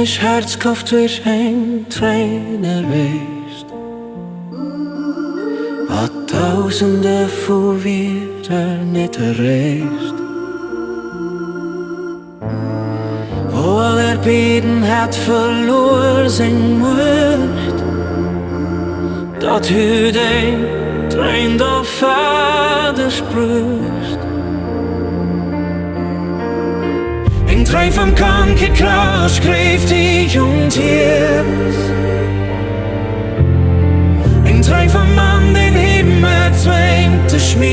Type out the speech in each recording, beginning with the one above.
Mich Herz kauft durch Eng Tréin erweecht. Hat dausende von Wieder nicht erreecht. Wo Äerdbieren hätt verluer seng Muecht. Dat huet Eng Tréin auf vaders bruecht. Eng Tréin vom Mann gekrasch, gräift iech und Hierz. Eng Tréin vom Mann den Himmel erzwéngt de Schmäerz.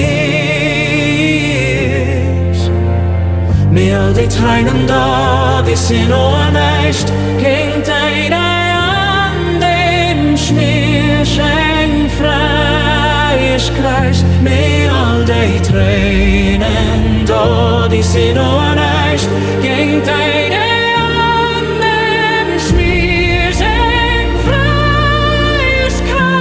Mir all die Tréinen da, die sinn näischt, gingt eine an den Schmäerz. Eng freies Kreist, mir all die Tréinen da, die sinn näischt, gingt eine an den Schmäerz. Eng freies Kreist,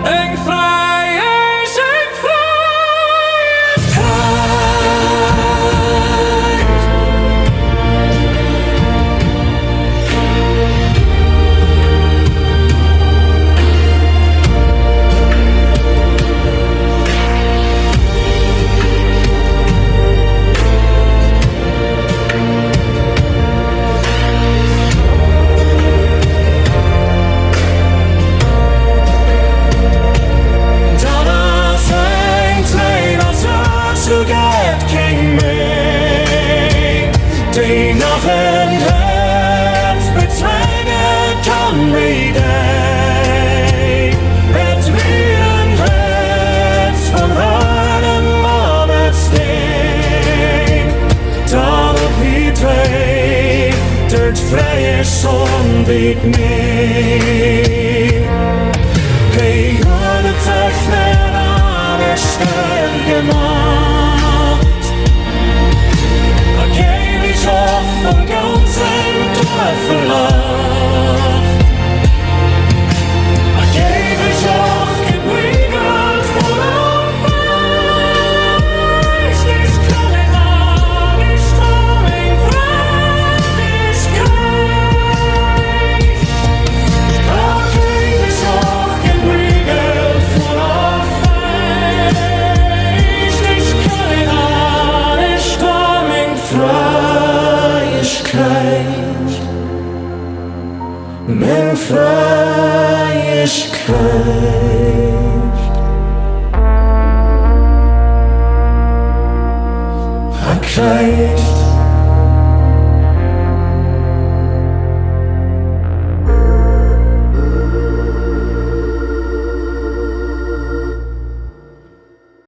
eng freies die noch in Häerz bezweingen kann Wieder. Äerdbieren Häerz von einem Arbeitsding. Da wie Tréin, dort freie Schonn biet mir. Hey, ohne Technik an der Stelle gemacht. Von ganzem Dorf verlacht. Geb ich auch gebriegelt von Aufweis. Ich kann nicht an, ich trau eng Freiheit. Geb ich auch gebriegelt von Aufweis. Ich kann nicht an, ich trau eng Freiheit. Mijn vrijheid. Verkrijgt.